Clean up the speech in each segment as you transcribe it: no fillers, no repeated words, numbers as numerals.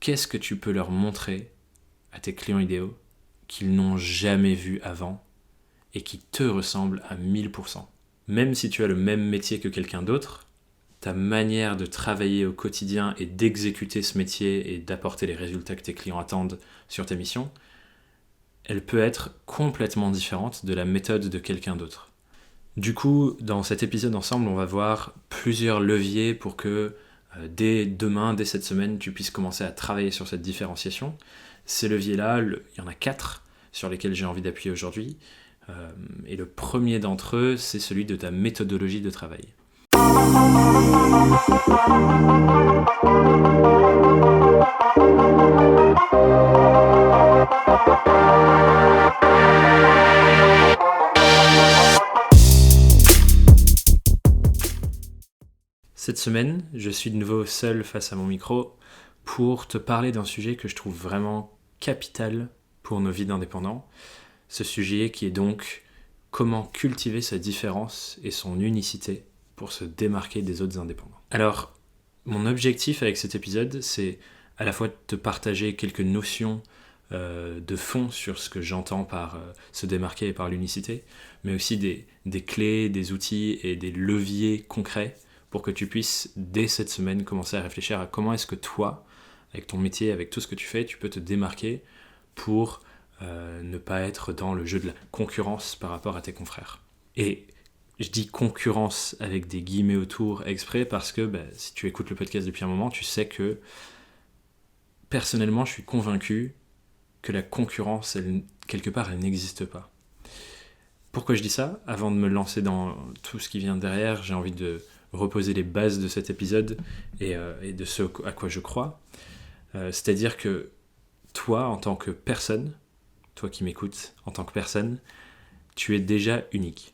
qu'est-ce que tu peux leur montrer à tes clients idéaux qu'ils n'ont jamais vu avant et qui te ressemblent à 1000%. Même si tu as le même métier que quelqu'un d'autre, ta manière de travailler au quotidien et d'exécuter ce métier et d'apporter les résultats que tes clients attendent sur tes missions, elle peut être complètement différente de la méthode de quelqu'un d'autre. Du coup, dans cet épisode ensemble, on va voir plusieurs leviers pour que dès demain, dès cette semaine, tu puisses commencer à travailler sur cette différenciation. Ces leviers-là, il y en a 4 sur lesquels j'ai envie d'appuyer aujourd'hui. Et le premier d'entre eux, c'est celui de ta méthodologie de travail. Cette semaine, je suis de nouveau seul face à mon micro pour te parler d'un sujet que je trouve vraiment capital pour nos vies d'indépendants. Ce sujet qui est donc comment cultiver sa différence et son unicité pour se démarquer des autres indépendants. Alors, mon objectif avec cet épisode, c'est à la fois de te partager quelques notions de fond sur ce que j'entends par se démarquer et par l'unicité, mais aussi des clés, des outils et des leviers concrets pour que tu puisses, dès cette semaine, commencer à réfléchir à comment est-ce que toi, avec ton métier, avec tout ce que tu fais, tu peux te démarquer pour ne pas être dans le jeu de la concurrence par rapport à tes confrères. Et je dis concurrence avec des guillemets autour exprès parce que si tu écoutes le podcast depuis un moment, tu sais que personnellement, je suis convaincu que la concurrence, quelque part, elle n'existe pas. Pourquoi je dis ça ? Avant de me lancer dans tout ce qui vient derrière, j'ai envie de reposer les bases de cet épisode et de ce à quoi je crois. C'est-à-dire que toi, en tant que personne, toi qui m'écoutes, en tant que personne, tu es déjà unique.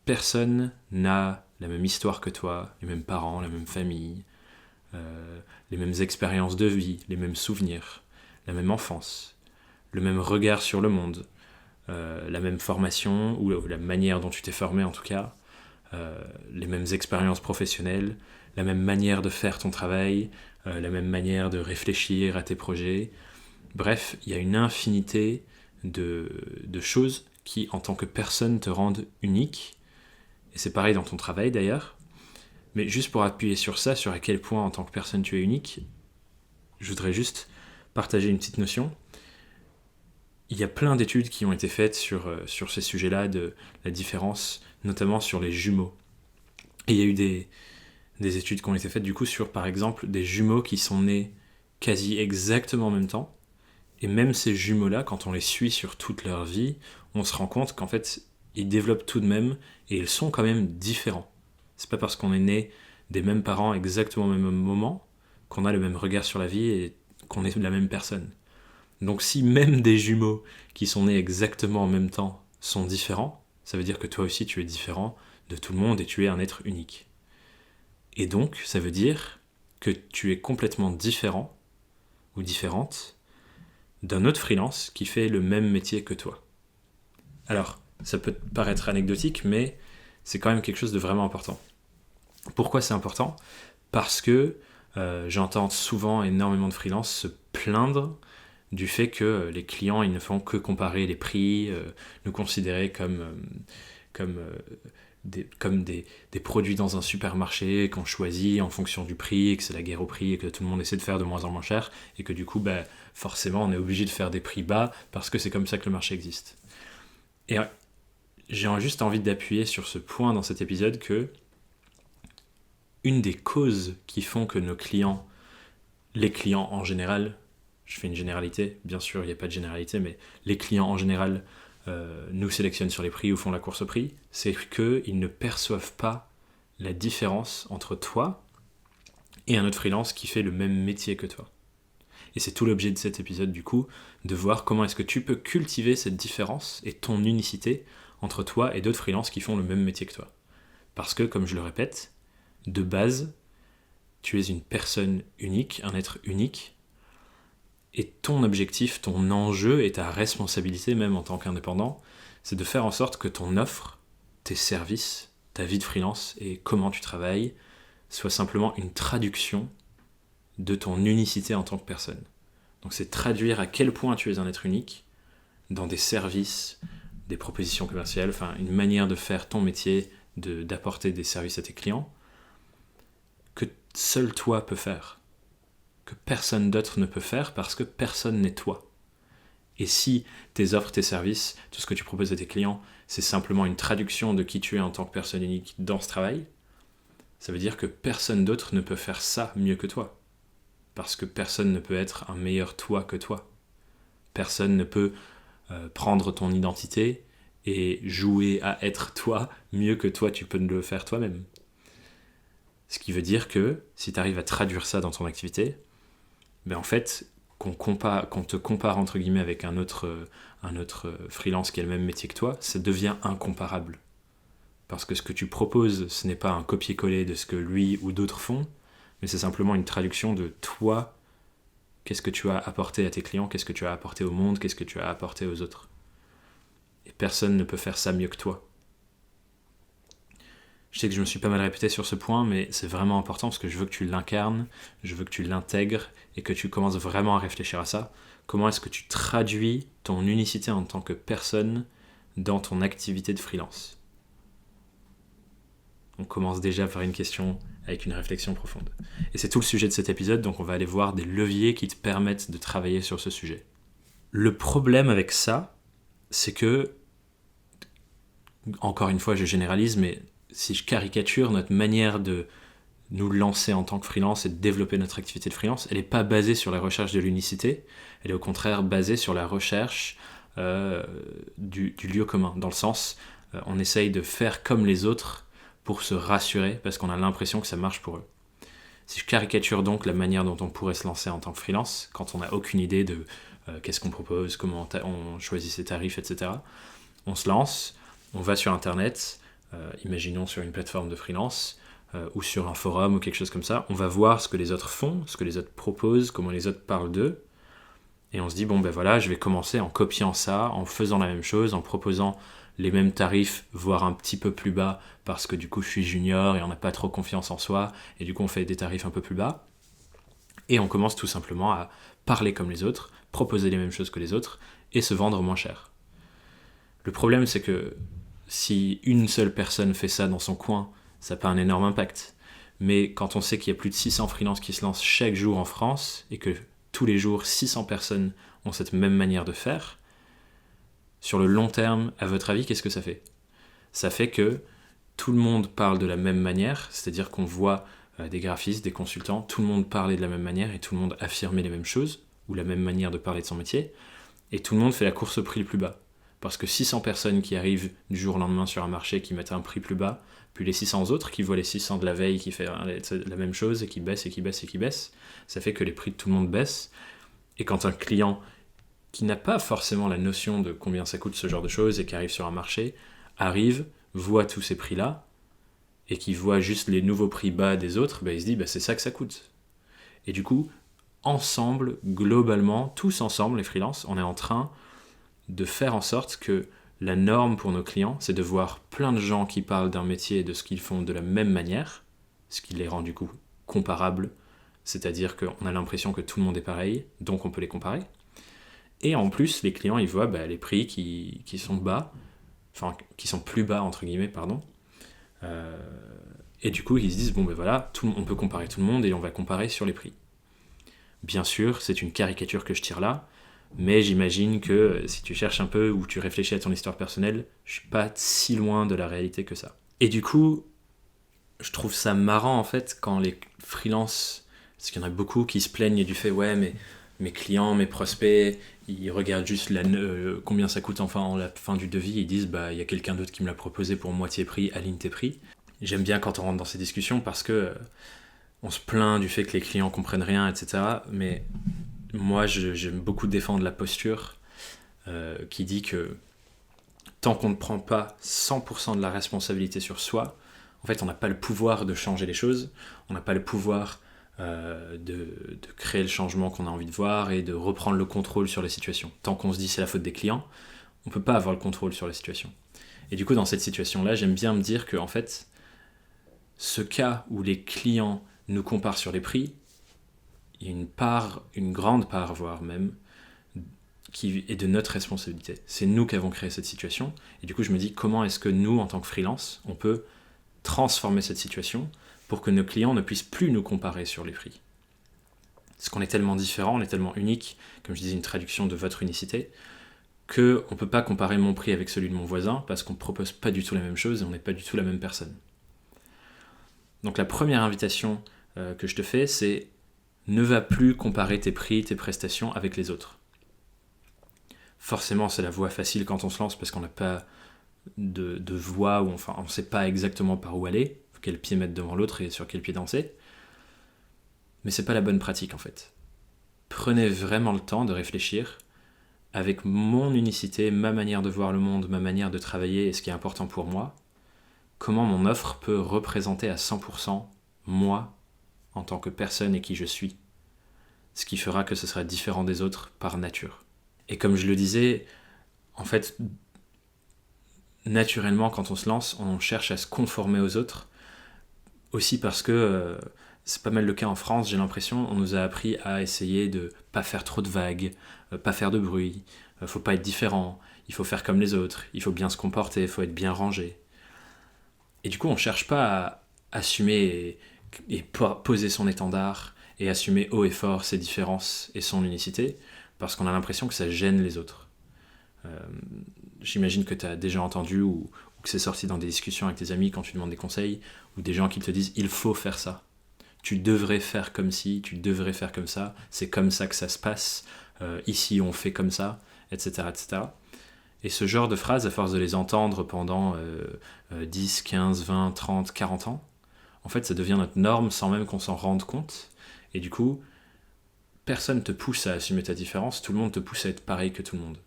Personne n'a la même histoire que toi, les mêmes parents, la même famille, les mêmes expériences de vie, les mêmes souvenirs, la même enfance, le même regard sur le monde, la même formation, ou la manière dont tu t'es formé en tout cas, les mêmes expériences professionnelles, la même manière de faire ton travail, la même manière de réfléchir à tes projets. Bref, il y a une infinité de choses qui, en tant que personne, te rendent unique. Et c'est pareil dans ton travail d'ailleurs. Mais juste pour appuyer sur ça, sur à quel point en tant que personne tu es unique, je voudrais juste partager une petite notion. Il y a plein d'études qui ont été faites sur ces sujets-là, de la différence, notamment sur les jumeaux. Et il y a eu des études qui ont été faites du coup sur, par exemple, des jumeaux qui sont nés quasi exactement en même temps. Et même ces jumeaux-là, quand on les suit sur toute leur vie, on se rend compte qu'en fait, ils développent tout de même, et ils sont quand même différents. C'est pas parce qu'on est né des mêmes parents exactement au même moment qu'on a le même regard sur la vie et qu'on est la même personne. Donc si même des jumeaux qui sont nés exactement en même temps sont différents, ça veut dire que toi aussi tu es différent de tout le monde et tu es un être unique. Et donc ça veut dire que tu es complètement différent ou différente d'un autre freelance qui fait le même métier que toi. Alors, ça peut paraître anecdotique, mais c'est quand même quelque chose de vraiment important. Pourquoi c'est important ? Parce que j'entends souvent énormément de freelances se plaindre du fait que les clients ils ne font que comparer les prix, nous considérer comme des produits dans un supermarché qu'on choisit en fonction du prix, et que c'est la guerre au prix et que tout le monde essaie de faire de moins en moins cher et que du coup forcément on est obligé de faire des prix bas parce que c'est comme ça que le marché existe. Et j'ai juste envie d'appuyer sur ce point dans cet épisode que une des causes qui font que nos clients, les clients en général, je fais une généralité, bien sûr il n'y a pas de généralité, mais les clients en général nous sélectionnent sur les prix ou font la course au prix, c'est qu'ils ne perçoivent pas la différence entre toi et un autre freelance qui fait le même métier que toi. Et c'est tout l'objet de cet épisode du coup, de voir comment est-ce que tu peux cultiver cette différence et ton unicité entre toi et d'autres freelances qui font le même métier que toi. Parce que, comme je le répète, de base, tu es une personne unique, un être unique, et ton objectif, ton enjeu et ta responsabilité, même en tant qu'indépendant, c'est de faire en sorte que ton offre, tes services, ta vie de freelance et comment tu travailles, soit simplement une traduction de ton unicité en tant que personne. Donc c'est traduire à quel point tu es un être unique dans des services, des propositions commerciales, enfin une manière de faire ton métier, d'apporter des services à tes clients, que seul toi peux faire, que personne d'autre ne peut faire parce que personne n'est toi. Et si tes offres, tes services, tout ce que tu proposes à tes clients, c'est simplement une traduction de qui tu es en tant que personne unique dans ce travail, ça veut dire que personne d'autre ne peut faire ça mieux que toi. Parce que personne ne peut être un meilleur toi que toi. Personne ne peut prendre ton identité et jouer à être toi mieux que toi tu peux le faire toi-même. Ce qui veut dire que si tu arrives à traduire ça dans ton activité, ben en fait, qu'on te compare entre guillemets avec un autre freelance qui a le même métier que toi, ça devient incomparable. Parce que ce que tu proposes, ce n'est pas un copier-coller de ce que lui ou d'autres font, mais c'est simplement une traduction de toi, qu'est-ce que tu as apporté à tes clients, qu'est-ce que tu as apporté au monde, qu'est-ce que tu as apporté aux autres. Et personne ne peut faire ça mieux que toi. Je sais que je me suis pas mal répété sur ce point, mais c'est vraiment important parce que je veux que tu l'incarnes, je veux que tu l'intègres et que tu commences vraiment à réfléchir à ça. Comment est-ce que tu traduis ton unicité en tant que personne dans ton activité de freelance ? On commence déjà par une question avec une réflexion profonde. Et c'est tout le sujet de cet épisode, donc on va aller voir des leviers qui te permettent de travailler sur ce sujet. Le problème avec ça, c'est que, encore une fois je généralise, mais si je caricature, notre manière de nous lancer en tant que freelance et de développer notre activité de freelance, elle n'est pas basée sur la recherche de l'unicité, elle est au contraire basée sur la recherche du lieu commun, dans le sens, on essaye de faire comme les autres pour se rassurer, parce qu'on a l'impression que ça marche pour eux. Si je caricature donc la manière dont on pourrait se lancer en tant que freelance, quand on n'a aucune idée de qu'est-ce qu'on propose, comment on choisit ses tarifs, etc., on se lance, on va sur Internet, imaginons sur une plateforme de freelance, ou sur un forum ou quelque chose comme ça, on va voir ce que les autres font, ce que les autres proposent, comment les autres parlent d'eux, et on se dit, bon ben voilà, je vais commencer en copiant ça, en faisant la même chose, en proposant les mêmes tarifs, voire un petit peu plus bas, parce que du coup je suis junior et on n'a pas trop confiance en soi, et du coup on fait des tarifs un peu plus bas, et on commence tout simplement à parler comme les autres, proposer les mêmes choses que les autres, et se vendre moins cher. Le problème c'est que si une seule personne fait ça dans son coin, ça n'a pas un énorme impact. Mais quand on sait qu'il y a plus de 600 freelances qui se lancent chaque jour en France, et que tous les jours 600 personnes ont cette même manière de faire, sur le long terme, à votre avis, qu'est-ce que ça fait ? Ça fait que tout le monde parle de la même manière, c'est-à-dire qu'on voit des graphistes, des consultants, tout le monde parlait de la même manière et tout le monde affirmait les mêmes choses, ou la même manière de parler de son métier, et tout le monde fait la course au prix le plus bas. Parce que 600 personnes qui arrivent du jour au lendemain sur un marché qui mettent un prix plus bas, puis les 600 autres qui voient les 600 de la veille qui fait la même chose et qui baissent et qui baissent et qui baissent, ça fait que les prix de tout le monde baissent. Et quand un client qui n'a pas forcément la notion de combien ça coûte ce genre de choses et qui arrive sur un marché, arrive, voit tous ces prix-là, et qui voit juste les nouveaux prix bas des autres, il se dit c'est ça que ça coûte. Et du coup, ensemble, globalement, tous ensemble, les freelances, on est en train de faire en sorte que la norme pour nos clients, c'est de voir plein de gens qui parlent d'un métier et de ce qu'ils font de la même manière, ce qui les rend du coup comparables, c'est-à-dire qu'on a l'impression que tout le monde est pareil, donc on peut les comparer. Et en plus, les clients, ils voient les prix qui sont bas, enfin, qui sont plus bas, entre guillemets, pardon. Et du coup, ils se disent, voilà, on peut comparer tout le monde et on va comparer sur les prix. Bien sûr, c'est une caricature que je tire là, mais j'imagine que si tu cherches un peu ou tu réfléchis à ton histoire personnelle, je suis pas si loin de la réalité que ça. Et du coup, je trouve ça marrant en fait quand les freelances, parce qu'il y en a beaucoup qui se plaignent du fait mais mes clients, mes prospects, ils regardent juste combien ça coûte enfin à la fin du devis, ils disent il y a quelqu'un d'autre qui me l'a proposé pour moitié prix, aligne tes prix. J'aime bien quand on rentre dans ces discussions parce que on se plaint du fait que les clients comprennent rien, etc. Mais moi, j'aime beaucoup défendre la posture qui dit que tant qu'on ne prend pas 100% de la responsabilité sur soi, en fait, on n'a pas le pouvoir de changer les choses, on n'a pas le pouvoir de créer le changement qu'on a envie de voir et de reprendre le contrôle sur la situation. Tant qu'on se dit c'est la faute des clients, on ne peut pas avoir le contrôle sur la situation. Et du coup, dans cette situation-là, j'aime bien me dire que, en fait, ce cas où les clients nous comparent sur les prix, il y a une grande part, voire même, qui est de notre responsabilité. C'est nous qui avons créé cette situation. Et du coup, je me dis, comment est-ce que nous, en tant que freelance, on peut transformer cette situation pour que nos clients ne puissent plus nous comparer sur les prix. Parce qu'on est tellement différents, on est tellement unique, comme je disais, une traduction de votre unicité, qu'on ne peut pas comparer mon prix avec celui de mon voisin parce qu'on ne propose pas du tout la même chose et on n'est pas du tout la même personne. Donc la première invitation que je te fais, c'est ne va plus comparer tes prix, tes prestations avec les autres. Forcément, c'est la voie facile quand on se lance parce qu'on n'a pas de voie, ou enfin on ne sait pas exactement par où aller, quel pied mettre devant l'autre et sur quel pied danser. Mais c'est pas la bonne pratique en fait. Prenez vraiment le temps de réfléchir avec mon unicité, ma manière de voir le monde, ma manière de travailler et ce qui est important pour moi, comment mon offre peut représenter à 100% moi en tant que personne et qui je suis. Ce qui fera que ce sera différent des autres par nature. Et comme je le disais, en fait, naturellement, quand on se lance, on cherche à se conformer aux autres. Aussi parce que c'est pas mal le cas en France, j'ai l'impression, on nous a appris à essayer de pas faire trop de vagues, pas faire de bruit, faut pas être différent, il faut faire comme les autres, il faut bien se comporter, il faut être bien rangé. Et du coup, on cherche pas à assumer et poser son étendard et assumer haut et fort ses différences et son unicité, parce qu'on a l'impression que ça gêne les autres. J'imagine que tu as déjà entendu ou que c'est sorti dans des discussions avec tes amis quand tu demandes des conseils, ou des gens qui te disent il faut faire ça, tu devrais faire comme ci, tu devrais faire comme ça, c'est comme ça que ça se passe, ici on fait comme ça, etc., etc. Et ce genre de phrases, à force de les entendre pendant 10, 15, 20, 30, 40 ans, en fait ça devient notre norme sans même qu'on s'en rende compte, et du coup personne te pousse à assumer ta différence, tout le monde te pousse à être pareil que tout le monde.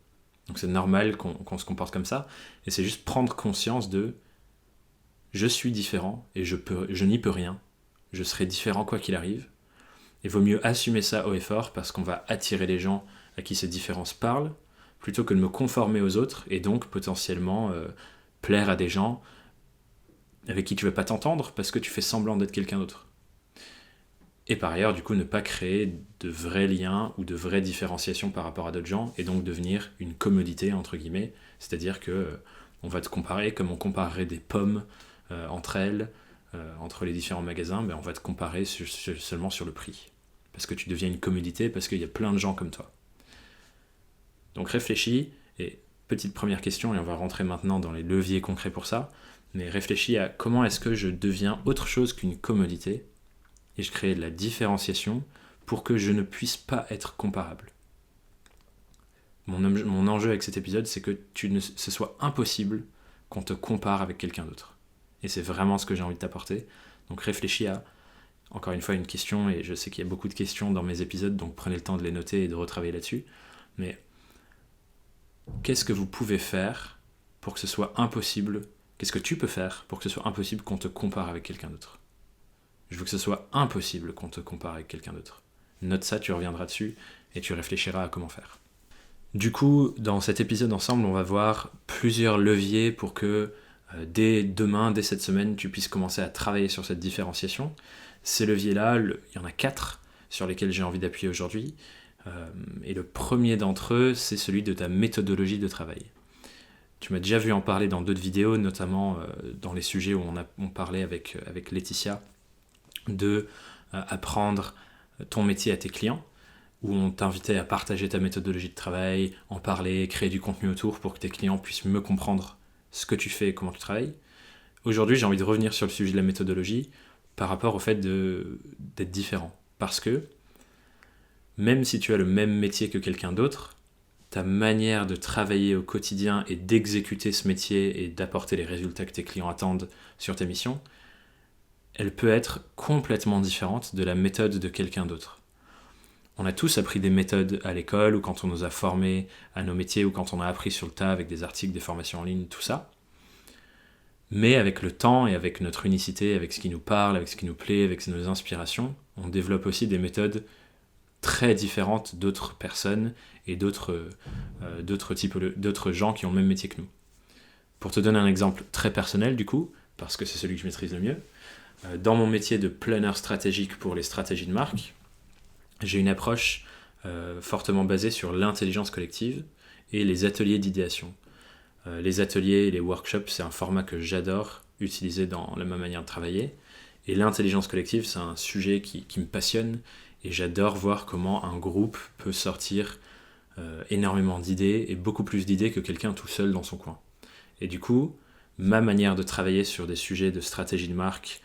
Donc c'est normal qu'on se comporte comme ça, et c'est juste prendre conscience de je suis différent et je n'y peux rien, je serai différent quoi qu'il arrive, et vaut mieux assumer ça haut et fort parce qu'on va attirer les gens à qui ces différences parlent, plutôt que de me conformer aux autres et donc potentiellement plaire à des gens avec qui tu ne veux pas t'entendre parce que tu fais semblant d'être quelqu'un d'autre. Et par ailleurs, du coup, ne pas créer de vrais liens ou de vraies différenciations par rapport à d'autres gens, et donc devenir une commodité, entre guillemets, c'est-à-dire que on va te comparer comme on comparerait des pommes entre elles, entre les différents magasins, on va te comparer seulement sur le prix. Parce que tu deviens une commodité, parce qu'il y a plein de gens comme toi. Donc réfléchis, et petite première question, et on va rentrer maintenant dans les leviers concrets pour ça, mais réfléchis à comment est-ce que je deviens autre chose qu'une commodité, et je crée de la différenciation pour que je ne puisse pas être comparable. Mon enjeu avec cet épisode, c'est que ce soit impossible qu'on te compare avec quelqu'un d'autre. Et c'est vraiment ce que j'ai envie de t'apporter. Donc réfléchis à, encore une fois, une question, et je sais qu'il y a beaucoup de questions dans mes épisodes, donc prenez le temps de les noter et de retravailler là-dessus. Mais qu'est-ce que vous pouvez faire pour que ce soit impossible? Qu'est-ce que tu peux faire pour que ce soit impossible qu'on te compare avec quelqu'un d'autre? Je veux que ce soit impossible qu'on te compare avec quelqu'un d'autre. Note ça, tu reviendras dessus et tu réfléchiras à comment faire. Du coup, dans cet épisode ensemble, on va voir plusieurs leviers pour que dès demain, dès cette semaine, tu puisses commencer à travailler sur cette différenciation. Ces leviers-là, il y en a 4 sur lesquels j'ai envie d'appuyer aujourd'hui. Et le premier d'entre eux, c'est celui de ta méthodologie de travail. Tu m'as déjà vu en parler dans d'autres vidéos, notamment dans les sujets où on parlait avec Laetitia de apprendre ton métier à tes clients, où on t'invitait à partager ta méthodologie de travail, en parler, créer du contenu autour pour que tes clients puissent mieux comprendre ce que tu fais et comment tu travailles. Aujourd'hui, j'ai envie de revenir sur le sujet de la méthodologie par rapport au fait d'être différent. Parce que même si tu as le même métier que quelqu'un d'autre, ta manière de travailler au quotidien et d'exécuter ce métier et d'apporter les résultats que tes clients attendent sur tes missions, elle peut être complètement différente de la méthode de quelqu'un d'autre. On a tous appris des méthodes à l'école ou quand on nous a formés à nos métiers ou quand on a appris sur le tas avec des articles, des formations en ligne, tout ça. Mais avec le temps et avec notre unicité, avec ce qui nous parle, avec ce qui nous plaît, avec nos inspirations, on développe aussi des méthodes très différentes d'autres personnes et d'autres gens qui ont le même métier que nous. Pour te donner un exemple très personnel du coup, parce que c'est celui que je maîtrise le mieux, dans mon métier de planeur stratégique pour les stratégies de marque, j'ai une approche fortement basée sur l'intelligence collective et les ateliers d'idéation. Les ateliers et les workshops, c'est un format que j'adore utiliser dans ma manière de travailler. Et l'intelligence collective, c'est un sujet qui me passionne et j'adore voir comment un groupe peut sortir énormément d'idées et beaucoup plus d'idées que quelqu'un tout seul dans son coin. Et du coup, ma manière de travailler sur des sujets de stratégie de marque,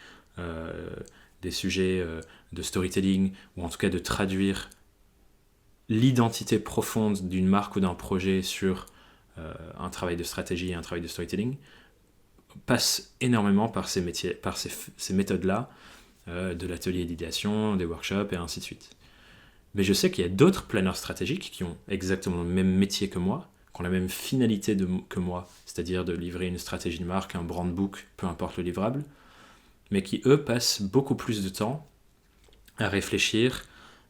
des sujets de storytelling, ou en tout cas de traduire l'identité profonde d'une marque ou d'un projet sur un travail de stratégie et un travail de storytelling, passe énormément par ces métiers, par ces méthodes-là, de l'atelier d'idéation, des workshops et ainsi de suite. Mais je sais qu'il y a d'autres planeurs stratégiques qui ont exactement le même métier que moi, qui ont la même finalité que moi, c'est-à-dire de livrer une stratégie de marque, un brand book, peu importe le livrable, mais qui, eux, passent beaucoup plus de temps à réfléchir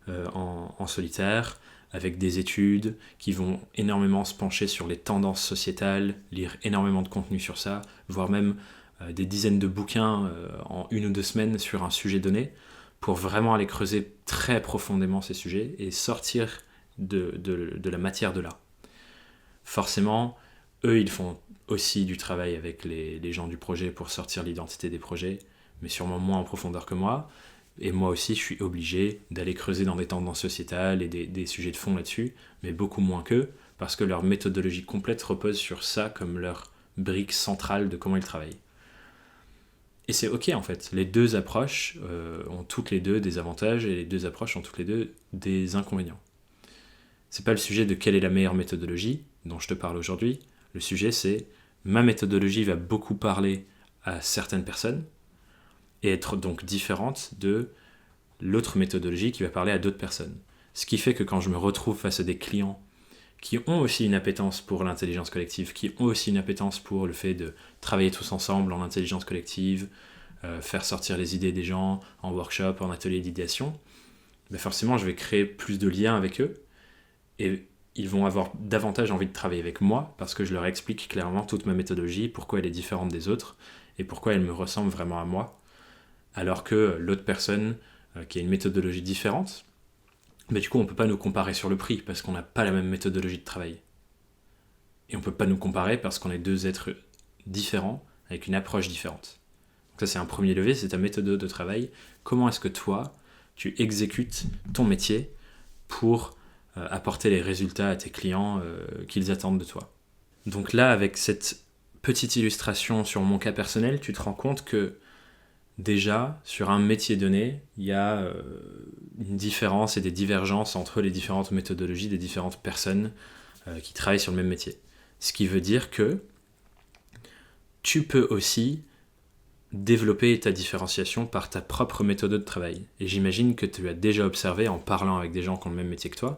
en solitaire, avec des études qui vont énormément se pencher sur les tendances sociétales, lire énormément de contenu sur ça, voire même des dizaines de bouquins en 1 ou 2 semaines sur un sujet donné, pour vraiment aller creuser très profondément ces sujets et sortir de la matière de là. Forcément, eux, ils font aussi du travail avec les gens du projet pour sortir l'identité des projets, mais sûrement moins en profondeur que moi. Et moi aussi, je suis obligé d'aller creuser dans des tendances sociétales et des sujets de fond là-dessus, mais beaucoup moins qu'eux, parce que leur méthodologie complète repose sur ça comme leur brique centrale de comment ils travaillent. Et c'est ok en fait, les deux approches ont toutes les deux des avantages et les deux approches ont toutes les deux des inconvénients. C'est pas le sujet de quelle est la meilleure méthodologie dont je te parle aujourd'hui, le sujet c'est ma méthodologie va beaucoup parler à certaines personnes, et être donc différente de l'autre méthodologie qui va parler à d'autres personnes. Ce qui fait que quand je me retrouve face à des clients qui ont aussi une appétence pour l'intelligence collective, qui ont aussi une appétence pour le fait de travailler tous ensemble en intelligence collective, faire sortir les idées des gens en workshop, en atelier d'idéation, ben forcément je vais créer plus de liens avec eux et ils vont avoir davantage envie de travailler avec moi parce que je leur explique clairement toute ma méthodologie, pourquoi elle est différente des autres et pourquoi elle me ressemble vraiment à moi. Alors que l'autre personne qui a une méthodologie différente, mais du coup on ne peut pas nous comparer sur le prix parce qu'on n'a pas la même méthodologie de travail. Et on ne peut pas nous comparer parce qu'on est deux êtres différents avec une approche différente. Donc ça c'est un premier levier, c'est ta méthode de travail. Comment est-ce que toi, tu exécutes ton métier pour apporter les résultats à tes clients qu'ils attendent de toi. Donc là, avec cette petite illustration sur mon cas personnel, tu te rends compte que déjà, sur un métier donné, il y a une différence et des divergences entre les différentes méthodologies des différentes personnes qui travaillent sur le même métier. Ce qui veut dire que tu peux aussi développer ta différenciation par ta propre méthode de travail. Et j'imagine que tu as déjà observé, en parlant avec des gens qui ont le même métier que toi,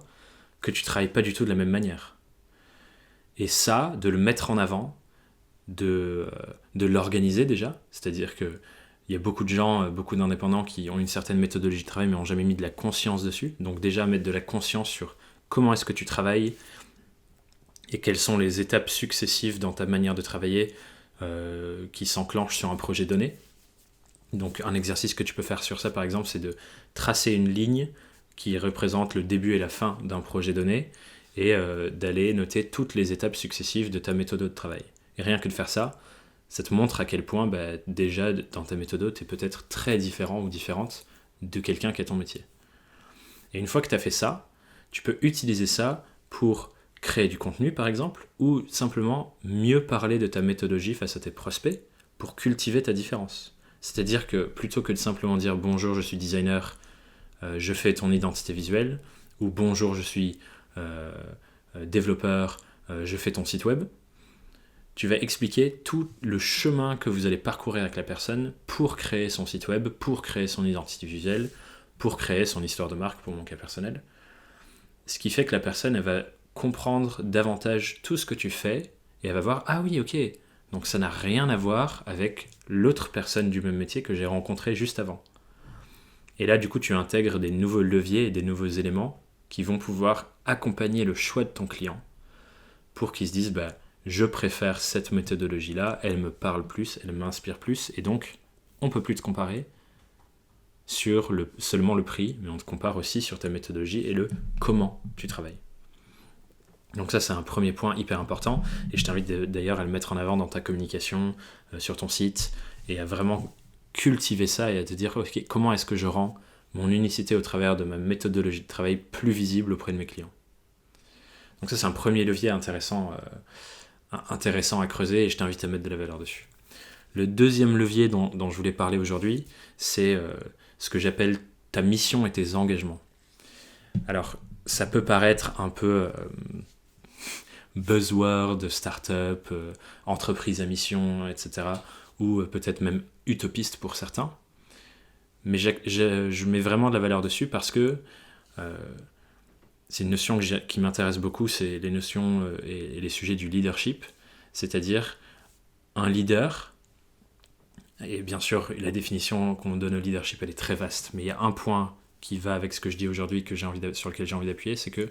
que tu ne travailles pas du tout de la même manière. Et ça, de le mettre en avant, de l'organiser déjà, c'est-à-dire que il y a beaucoup de gens, beaucoup d'indépendants qui ont une certaine méthodologie de travail mais n'ont jamais mis de la conscience dessus. Donc déjà mettre de la conscience sur comment est-ce que tu travailles et quelles sont les étapes successives dans ta manière de travailler qui s'enclenchent sur un projet donné. Donc un exercice que tu peux faire sur ça par exemple, c'est de tracer une ligne qui représente le début et la fin d'un projet donné et d'aller noter toutes les étapes successives de ta méthode de travail. Et rien que de faire ça, ça te montre à quel point déjà dans ta méthode, tu es peut-être très différent ou différente de quelqu'un qui a ton métier. Et une fois que tu as fait ça, tu peux utiliser ça pour créer du contenu par exemple, ou simplement mieux parler de ta méthodologie face à tes prospects pour cultiver ta différence. C'est-à-dire que plutôt que de simplement dire bonjour, je suis designer, je fais ton identité visuelle, ou bonjour, je suis développeur, je fais ton site web, tu vas expliquer tout le chemin que vous allez parcourir avec la personne pour créer son site web, pour créer son identité visuelle, pour créer son histoire de marque pour mon cas personnel. Ce qui fait que la personne, elle va comprendre davantage tout ce que tu fais et elle va voir, ah oui, ok, donc ça n'a rien à voir avec l'autre personne du même métier que j'ai rencontré juste avant. Et là, du coup, tu intègres des nouveaux leviers et des nouveaux éléments qui vont pouvoir accompagner le choix de ton client pour qu'il se dise, je préfère cette méthodologie-là, elle me parle plus, elle m'inspire plus, et donc on ne peut plus te comparer. sur seulement le prix, mais on te compare aussi sur ta méthodologie et le comment tu travailles. Donc ça, c'est un premier point hyper important, et je t'invite d'ailleurs à le mettre en avant dans ta communication, sur ton site, et à vraiment cultiver ça et à te dire ok, comment est-ce que je rends mon unicité au travers de ma méthodologie de travail plus visible auprès de mes clients. Donc ça, c'est un premier levier intéressant à creuser, et je t'invite à mettre de la valeur dessus. Le deuxième levier dont je voulais parler aujourd'hui, c'est ce que j'appelle ta mission et tes engagements. Alors, ça peut paraître un peu buzzword, start-up, entreprise à mission, etc. Ou peut-être même utopiste pour certains. Mais je mets vraiment de la valeur dessus parce que c'est une notion qui m'intéresse beaucoup, c'est les notions et les sujets du leadership, c'est-à-dire un leader. Et bien sûr, la définition qu'on donne au leadership, elle est très vaste, mais il y a un point qui va avec ce que je dis aujourd'hui, sur lequel j'ai envie d'appuyer, c'est que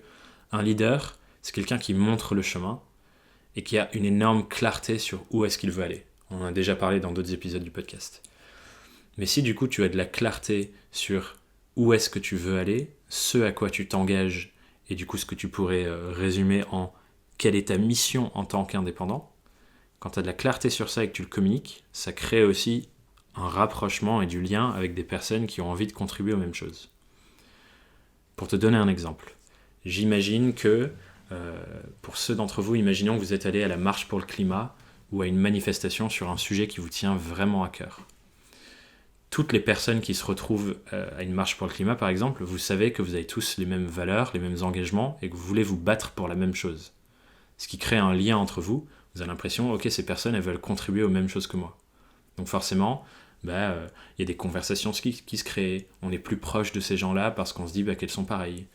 un leader, c'est quelqu'un qui montre le chemin et qui a une énorme clarté sur où est-ce qu'il veut aller. On en a déjà parlé dans d'autres épisodes du podcast. Mais si du coup tu as de la clarté sur où est-ce que tu veux aller, ce à quoi tu t'engages, et du coup ce que tu pourrais résumer en quelle est ta mission en tant qu'indépendant, quand tu as de la clarté sur ça et que tu le communiques, ça crée aussi un rapprochement et du lien avec des personnes qui ont envie de contribuer aux mêmes choses. Pour te donner un exemple, j'imagine que, pour ceux d'entre vous, imaginons que vous êtes allé à la marche pour le climat ou à une manifestation sur un sujet qui vous tient vraiment à cœur. Toutes les personnes qui se retrouvent à une marche pour le climat, par exemple, vous savez que vous avez tous les mêmes valeurs, les mêmes engagements et que vous voulez vous battre pour la même chose. Ce qui crée un lien entre vous. Vous avez l'impression, ok, ces personnes, elles veulent contribuer aux mêmes choses que moi. Donc forcément, y a des conversations qui se créent. On est plus proche de ces gens-là parce qu'on se dit qu'elles sont pareilles.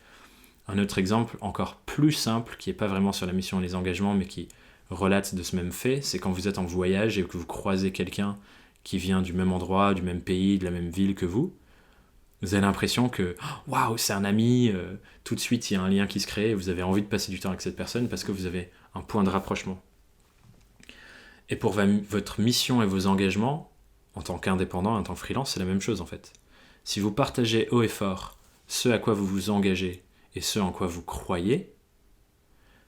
Un autre exemple, encore plus simple, qui n'est pas vraiment sur la mission et les engagements, mais qui relate de ce même fait, c'est quand vous êtes en voyage et que vous croisez quelqu'un qui vient du même endroit, du même pays, de la même ville que vous. Vous avez l'impression que, waouh, c'est un ami, tout de suite il y a un lien qui se crée, et vous avez envie de passer du temps avec cette personne parce que vous avez un point de rapprochement. Et pour votre mission et vos engagements, en tant qu'indépendant, en tant que freelance, c'est la même chose en fait. Si vous partagez haut et fort ce à quoi vous vous engagez et ce en quoi vous croyez,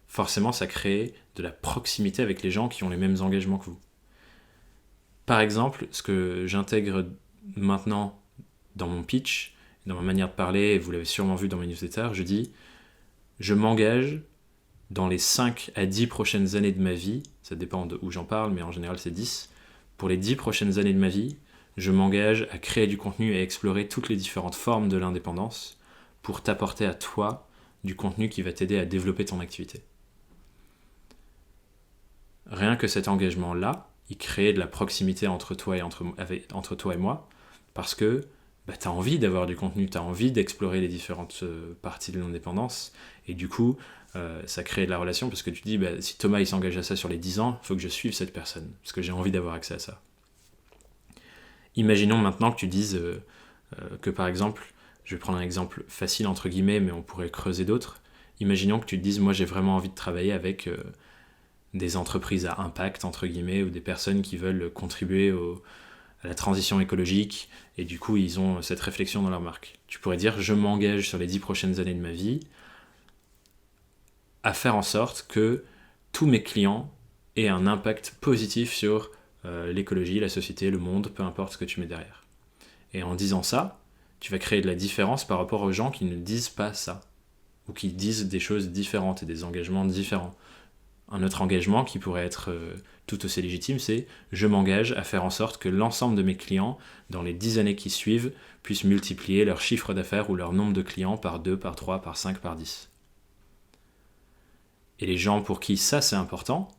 forcément ça crée de la proximité avec les gens qui ont les mêmes engagements que vous. Par exemple, ce que j'intègre maintenant dans mon pitch, dans ma manière de parler, et vous l'avez sûrement vu dans mes newsletters, je dis « Je m'engage dans les 5 à 10 prochaines années de ma vie, ça dépend de où j'en parle, mais en général c'est 10, pour les 10 prochaines années de ma vie, je m'engage à créer du contenu et à explorer toutes les différentes formes de l'indépendance pour t'apporter à toi du contenu qui va t'aider à développer ton activité. » Rien que cet engagement-là, il crée de la proximité entre toi et moi, parce que tu as envie d'avoir du contenu, tu as envie d'explorer les différentes parties de l'indépendance, et du coup, ça crée de la relation, parce que tu te dis, si Thomas il s'engage à ça sur les 10 ans, il faut que je suive cette personne, parce que j'ai envie d'avoir accès à ça. Imaginons maintenant que tu dises que par exemple, je vais prendre un exemple facile entre guillemets, mais on pourrait creuser d'autres, imaginons que tu te dises, moi j'ai vraiment envie de travailler avec des entreprises à impact, entre guillemets, ou des personnes qui veulent contribuer à la transition écologique, et du coup ils ont cette réflexion dans leur marque. Tu pourrais dire, je m'engage sur les 10 prochaines années de ma vie à faire en sorte que tous mes clients aient un impact positif sur l'écologie, la société, le monde, peu importe ce que tu mets derrière. Et en disant ça, tu vas créer de la différence par rapport aux gens qui ne disent pas ça, ou qui disent des choses différentes et des engagements différents. Un autre engagement qui pourrait être tout aussi légitime, c'est « Je m'engage à faire en sorte que l'ensemble de mes clients, dans les 10 années qui suivent, puissent multiplier leur chiffre d'affaires ou leur nombre de clients par 2, par 3, par 5, par 10. » Et les gens pour qui ça c'est important,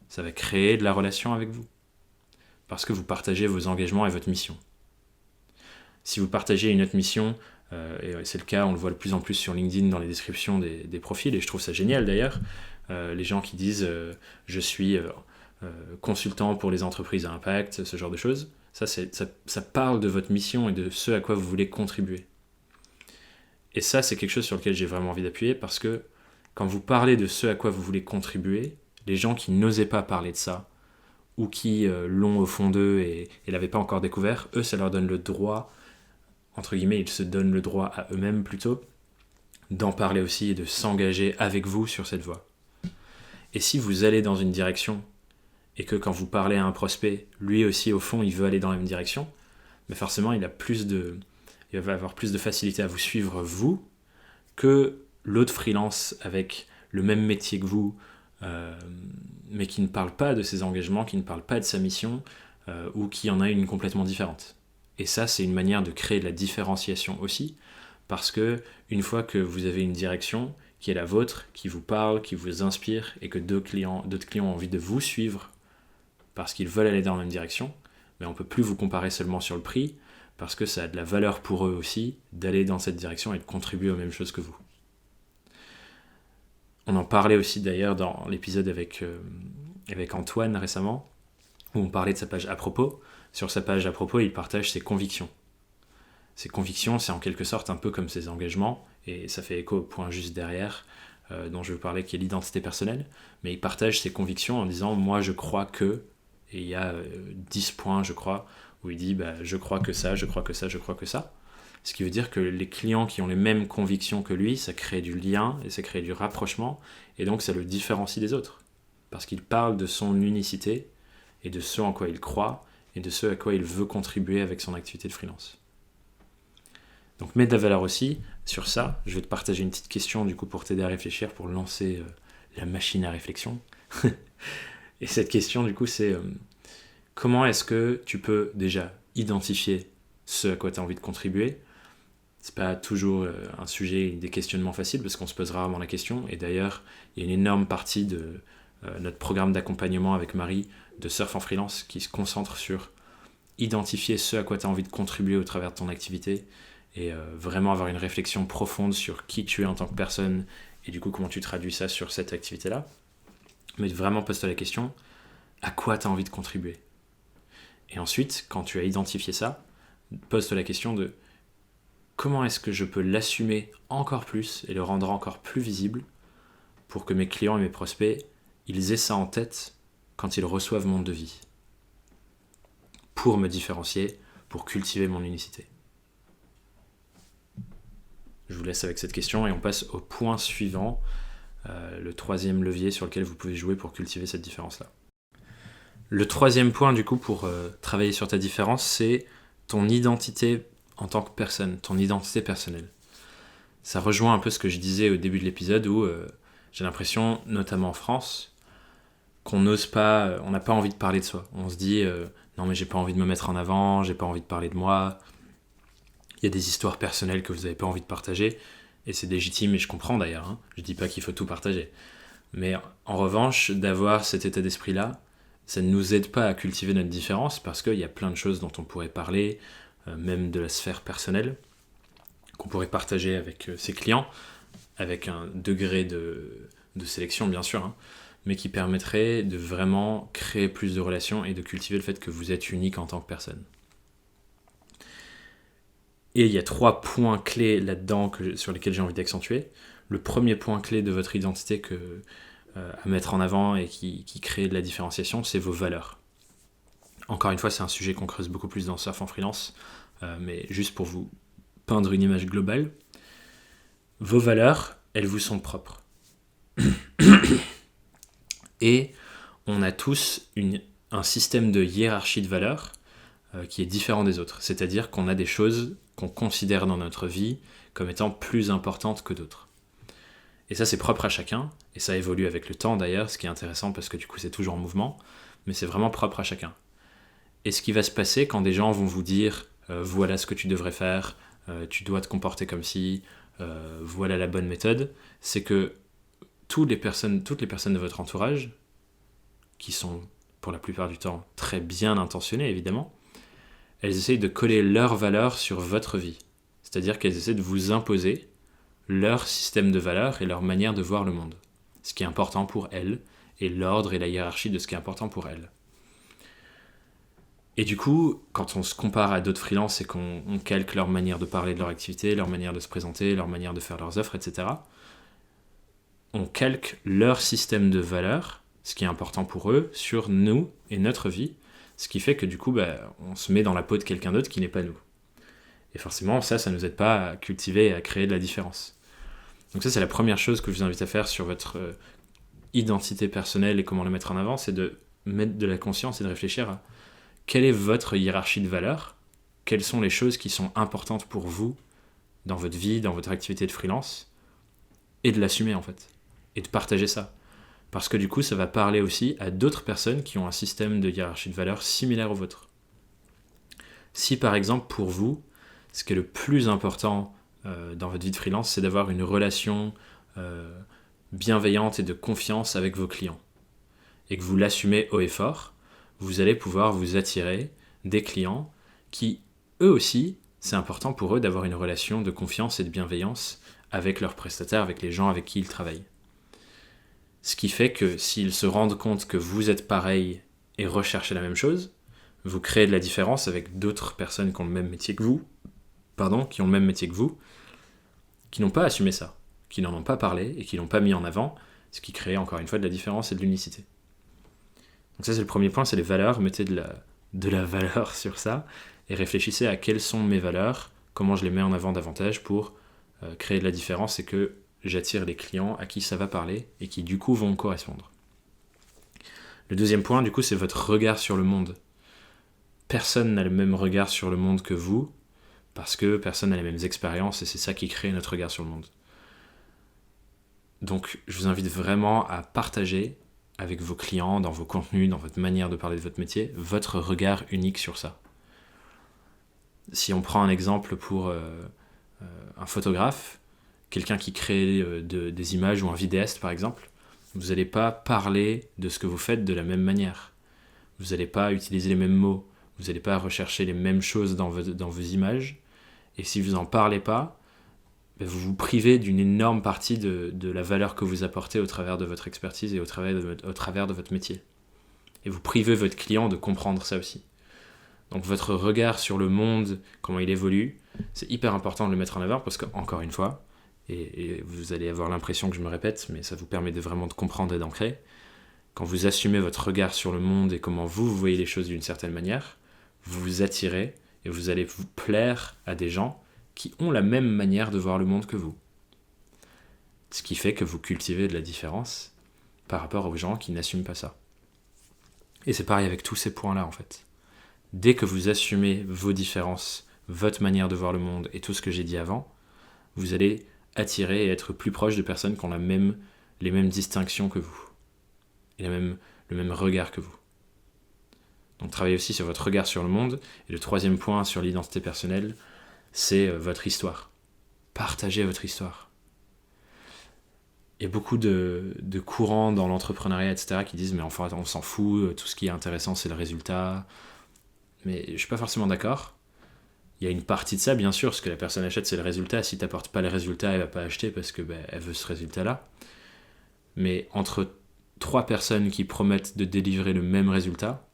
ça va créer de la relation avec vous. Parce que vous partagez vos engagements et votre mission. Si vous partagez une autre mission, et c'est le cas, on le voit de plus en plus sur LinkedIn dans les descriptions des profils, et je trouve ça génial d'ailleurs, les gens qui disent je suis consultant pour les entreprises à impact, ce genre de choses, ça parle de votre mission et de ce à quoi vous voulez contribuer. Et ça, c'est quelque chose sur lequel j'ai vraiment envie d'appuyer, parce que quand vous parlez de ce à quoi vous voulez contribuer, les gens qui n'osaient pas parler de ça, ou qui l'ont au fond d'eux et l'avaient pas encore découvert, eux, ça leur donne le droit entre guillemets, ils se donnent le droit à eux-mêmes plutôt, d'en parler aussi et de s'engager avec vous sur cette voie. Et si vous allez dans une direction et que quand vous parlez à un prospect, lui aussi au fond il veut aller dans la même direction, mais forcément il va avoir plus de facilité à vous suivre vous que l'autre freelance avec le même métier que vous, mais qui ne parle pas de ses engagements, qui ne parle pas de sa mission, ou qui en a une complètement différente. Et ça, c'est une manière de créer de la différenciation aussi, parce que une fois que vous avez une direction qui est la vôtre, qui vous parle, qui vous inspire, et que d'autres clients ont envie de vous suivre parce qu'ils veulent aller dans la même direction, mais on ne peut plus vous comparer seulement sur le prix, parce que ça a de la valeur pour eux aussi d'aller dans cette direction et de contribuer aux mêmes choses que vous. On en parlait aussi d'ailleurs dans l'épisode avec Antoine récemment, où on parlait de sa page à propos. Sur sa page à propos, il partage ses convictions. Ses convictions, c'est en quelque sorte un peu comme ses engagements, et ça fait écho au point juste derrière, dont je veux parler, qui est l'identité personnelle, mais il partage ses convictions en disant « moi je crois que », et il y a 10 points je crois, où il dit « je crois que ça, je crois que ça, je crois que ça ». Ce qui veut dire que les clients qui ont les mêmes convictions que lui, ça crée du lien, et ça crée du rapprochement, et donc ça le différencie des autres. Parce qu'il parle de son unicité, et de ce en quoi il croit, et de ce à quoi il veut contribuer avec son activité de freelance. Donc mets de la valeur aussi sur ça. Je vais te partager une petite question du coup pour t'aider à réfléchir, pour lancer la machine à réflexion. Et cette question du coup c'est comment est-ce que tu peux déjà identifier ce à quoi tu as envie de contribuer. C'est pas toujours un sujet, des questionnements faciles parce qu'on se pose rarement la question. Et d'ailleurs, il y a une énorme partie de notre programme d'accompagnement avec Marie de Surf en Freelance qui se concentre sur identifier ce à quoi tu as envie de contribuer au travers de ton activité et vraiment avoir une réflexion profonde sur qui tu es en tant que personne et du coup comment tu traduis ça sur cette activité-là. Mais vraiment pose-toi la question, à quoi tu as envie de contribuer? Et ensuite, quand tu as identifié ça, pose-toi la question de comment est-ce que je peux l'assumer encore plus et le rendre encore plus visible pour que mes clients et mes prospects, ils aient ça en tête quand ils reçoivent mon devis, pour me différencier, pour cultiver mon unicité. Je vous laisse avec cette question et on passe au point suivant, le troisième levier sur lequel vous pouvez jouer pour cultiver cette différence-là. Le troisième point du coup pour travailler sur ta différence, c'est ton identité en tant que personne, ton identité personnelle. Ça rejoint un peu ce que je disais au début de l'épisode où j'ai l'impression, notamment en France, qu'on n'ose pas, on n'a pas envie de parler de soi. On se dit non mais j'ai pas envie de me mettre en avant, j'ai pas envie de parler de moi. Il y a des histoires personnelles que vous n'avez pas envie de partager et c'est légitime et je comprends d'ailleurs. Hein. Je dis pas qu'il faut tout partager. Mais en revanche, d'avoir cet état d'esprit-là, ça ne nous aide pas à cultiver notre différence parce qu'il y a plein de choses dont on pourrait parler, même de la sphère personnelle, qu'on pourrait partager avec ses clients, avec un degré de sélection bien sûr, hein, mais qui permettrait de vraiment créer plus de relations et de cultiver le fait que vous êtes unique en tant que personne. Et il y a 3 points clés là-dedans sur lesquels j'ai envie d'accentuer. Le premier point clé de votre identité à mettre en avant et qui crée de la différenciation, c'est vos valeurs. Encore une fois, c'est un sujet qu'on creuse beaucoup plus dans Surf en Freelance, mais juste pour vous peindre une image globale, vos valeurs, elles vous sont propres. Et on a tous un système de hiérarchie de valeurs qui est différent des autres. C'est-à-dire qu'on a des choses qu'on considère dans notre vie comme étant plus importantes que d'autres. Et ça, c'est propre à chacun, et ça évolue avec le temps d'ailleurs, ce qui est intéressant parce que du coup, c'est toujours en mouvement, mais c'est vraiment propre à chacun. Et ce qui va se passer quand des gens vont vous dire voilà ce que tu devrais faire, tu dois te comporter comme si, voilà la bonne méthode, c'est que toutes les personnes de votre entourage, qui sont pour la plupart du temps très bien intentionnées évidemment, elles essayent de coller leurs valeurs sur votre vie. C'est-à-dire qu'elles essaient de vous imposer leur système de valeurs et leur manière de voir le monde. Ce qui est important pour elles, et l'ordre et la hiérarchie de ce qui est important pour elles. Et du coup, quand on se compare à d'autres freelances et qu'on calque leur manière de parler de leur activité, leur manière de se présenter, leur manière de faire leurs offres, etc., on calque leur système de valeurs, ce qui est important pour eux, sur nous et notre vie, ce qui fait que du coup, on se met dans la peau de quelqu'un d'autre qui n'est pas nous. Et forcément, ça nous aide pas à cultiver et à créer de la différence. Donc ça, c'est la première chose que je vous invite à faire sur votre identité personnelle et comment la mettre en avant, c'est de mettre de la conscience et de réfléchir à quelle est votre hiérarchie de valeurs, quelles sont les choses qui sont importantes pour vous dans votre vie, dans votre activité de freelance, et de l'assumer en fait, et de partager ça. Parce que du coup, ça va parler aussi à d'autres personnes qui ont un système de hiérarchie de valeurs similaire au vôtre. Si par exemple, pour vous, ce qui est le plus important dans votre vie de freelance, c'est d'avoir une relation bienveillante et de confiance avec vos clients, et que vous l'assumez haut et fort, vous allez pouvoir vous attirer des clients qui, eux aussi, c'est important pour eux d'avoir une relation de confiance et de bienveillance avec leurs prestataires, avec les gens avec qui ils travaillent. Ce qui fait que s'ils se rendent compte que vous êtes pareil et recherchez la même chose, vous créez de la différence avec d'autres personnes qui ont le même métier que vous, qui n'ont pas assumé ça, qui n'en ont pas parlé et qui l'ont pas mis en avant, ce qui crée encore une fois de la différence et de l'unicité. Donc ça c'est le premier point, c'est les valeurs, mettez de la valeur sur ça et réfléchissez à quelles sont mes valeurs, comment je les mets en avant davantage pour créer de la différence et que j'attire les clients à qui ça va parler et qui du coup vont me correspondre. Le deuxième point du coup c'est votre regard sur le monde. Personne n'a le même regard sur le monde que vous parce que personne n'a les mêmes expériences et c'est ça qui crée notre regard sur le monde. Donc je vous invite vraiment à partager avec vos clients, dans vos contenus, dans votre manière de parler de votre métier, votre regard unique sur ça. Si on prend un exemple pour un photographe, quelqu'un qui crée des images ou un vidéaste par exemple, vous n'allez pas parler de ce que vous faites de la même manière. Vous n'allez pas utiliser les mêmes mots, vous n'allez pas rechercher les mêmes choses dans vos images, et si vous n'en parlez pas, vous vous privez d'une énorme partie de la valeur que vous apportez au travers de votre expertise et au travers de votre métier. Et vous privez votre client de comprendre ça aussi. Donc votre regard sur le monde, comment il évolue, c'est hyper important de le mettre en avant parce qu'encore une fois, et vous allez avoir l'impression que je me répète, mais ça vous permet vraiment de comprendre et d'ancrer, quand vous assumez votre regard sur le monde et comment vous voyez les choses d'une certaine manière, vous vous attirez et vous allez vous plaire à des gens qui ont la même manière de voir le monde que vous. Ce qui fait que vous cultivez de la différence par rapport aux gens qui n'assument pas ça. Et c'est pareil avec tous ces points-là en fait. Dès que vous assumez vos différences, votre manière de voir le monde et tout ce que j'ai dit avant, vous allez attirer et être plus proche de personnes qui ont les mêmes distinctions que vous. Et le même regard que vous. Donc travaillez aussi sur votre regard sur le monde. Et le troisième point sur l'identité personnelle, c'est votre histoire. Partagez votre histoire. Il y a beaucoup de courants dans l'entrepreneuriat, etc., qui disent « mais enfin, on s'en fout, tout ce qui est intéressant, c'est le résultat ». Mais je ne suis pas forcément d'accord. Il y a une partie de ça, bien sûr, ce que la personne achète, c'est le résultat. Si tu n'apportes pas le résultat, elle ne va pas acheter parce que elle veut ce résultat-là. Mais entre 3 personnes qui promettent de délivrer le même résultat,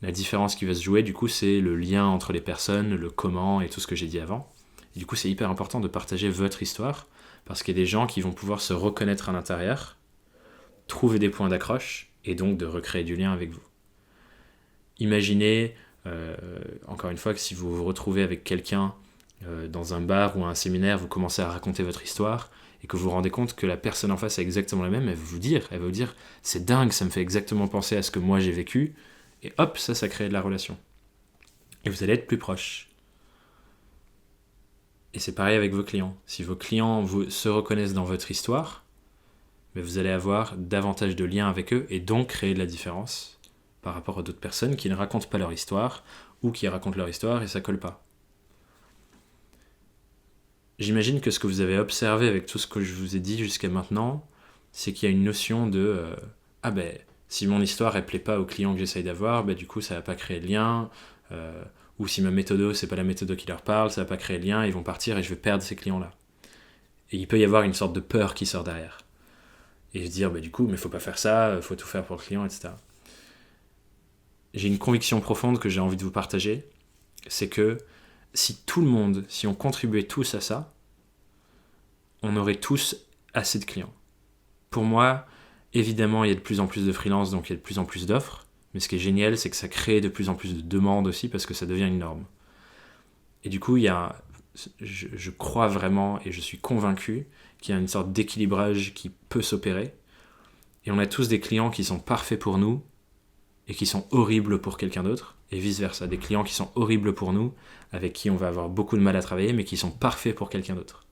la différence qui va se jouer, du coup, c'est le lien entre les personnes, le comment et tout ce que j'ai dit avant. Et du coup, c'est hyper important de partager votre histoire parce qu'il y a des gens qui vont pouvoir se reconnaître à l'intérieur, trouver des points d'accroche et donc de recréer du lien avec vous. Imaginez, encore une fois, que si vous vous retrouvez avec quelqu'un dans un bar ou un séminaire, vous commencez à raconter votre histoire et que vous vous rendez compte que la personne en face est exactement la même, elle va vous dire « c'est dingue, ça me fait exactement penser à ce que moi j'ai vécu ». Et hop, ça crée de la relation. Et vous allez être plus proche. Et c'est pareil avec vos clients. Si vos clients se reconnaissent dans votre histoire, vous allez avoir davantage de liens avec eux et donc créer de la différence par rapport à d'autres personnes qui ne racontent pas leur histoire ou qui racontent leur histoire et ça colle pas. J'imagine que ce que vous avez observé avec tout ce que je vous ai dit jusqu'à maintenant, c'est qu'il y a une notion de si mon histoire ne plaît pas aux clients que j'essaye d'avoir, du coup ça va pas créer de lien, ou si ma méthode c'est pas la méthode qui leur parle, ça va pas créer de lien, ils vont partir et je vais perdre ces clients-là. Et il peut y avoir une sorte de peur qui sort derrière. Et se dire du coup, mais faut pas faire ça, faut tout faire pour le client, etc. J'ai une conviction profonde que j'ai envie de vous partager, c'est que si on contribuait tous à ça, on aurait tous assez de clients. Pour moi, évidemment, il y a de plus en plus de freelance, donc il y a de plus en plus d'offres. Mais ce qui est génial, c'est que ça crée de plus en plus de demandes aussi, parce que ça devient une norme. Et du coup, je crois vraiment et je suis convaincu qu'il y a une sorte d'équilibrage qui peut s'opérer. Et on a tous des clients qui sont parfaits pour nous et qui sont horribles pour quelqu'un d'autre, et vice-versa. Des clients qui sont horribles pour nous, avec qui on va avoir beaucoup de mal à travailler, mais qui sont parfaits pour quelqu'un d'autre.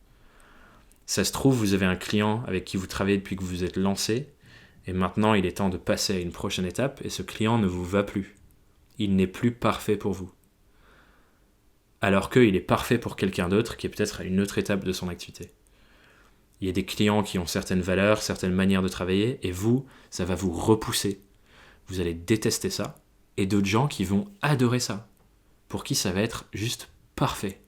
Ça se trouve, vous avez un client avec qui vous travaillez depuis que vous vous êtes lancé, et maintenant il est temps de passer à une prochaine étape, et ce client ne vous va plus. Il n'est plus parfait pour vous. Alors qu'il est parfait pour quelqu'un d'autre qui est peut-être à une autre étape de son activité. Il y a des clients qui ont certaines valeurs, certaines manières de travailler, et vous, ça va vous repousser. Vous allez détester ça, et d'autres gens qui vont adorer ça, pour qui ça va être juste parfait.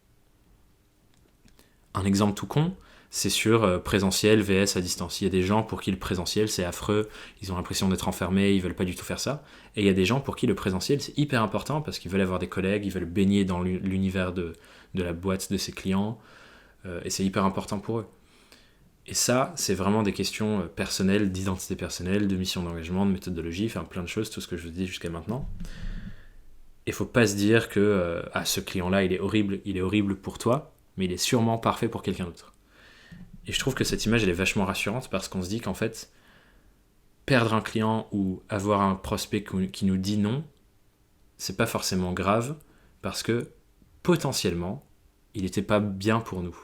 Un exemple tout con, c'est sur présentiel vs à distance. Il y a des gens pour qui le présentiel c'est affreux, ils ont l'impression d'être enfermés, ils veulent pas du tout faire ça. Et il y a des gens pour qui le présentiel c'est hyper important parce qu'ils veulent avoir des collègues, ils veulent baigner dans l'univers de la boîte de ses clients, et c'est hyper important pour eux. Et ça, c'est vraiment des questions personnelles, d'identité personnelle, de mission d'engagement, de méthodologie, enfin plein de choses, tout ce que je vous dis jusqu'à maintenant. Et faut pas se dire que ce client-là, il est horrible pour toi, mais il est sûrement parfait pour quelqu'un d'autre. Et je trouve que cette image, elle est vachement rassurante parce qu'on se dit qu'en fait, perdre un client ou avoir un prospect qui nous dit non, c'est pas forcément grave parce que potentiellement, il n'était pas bien pour nous.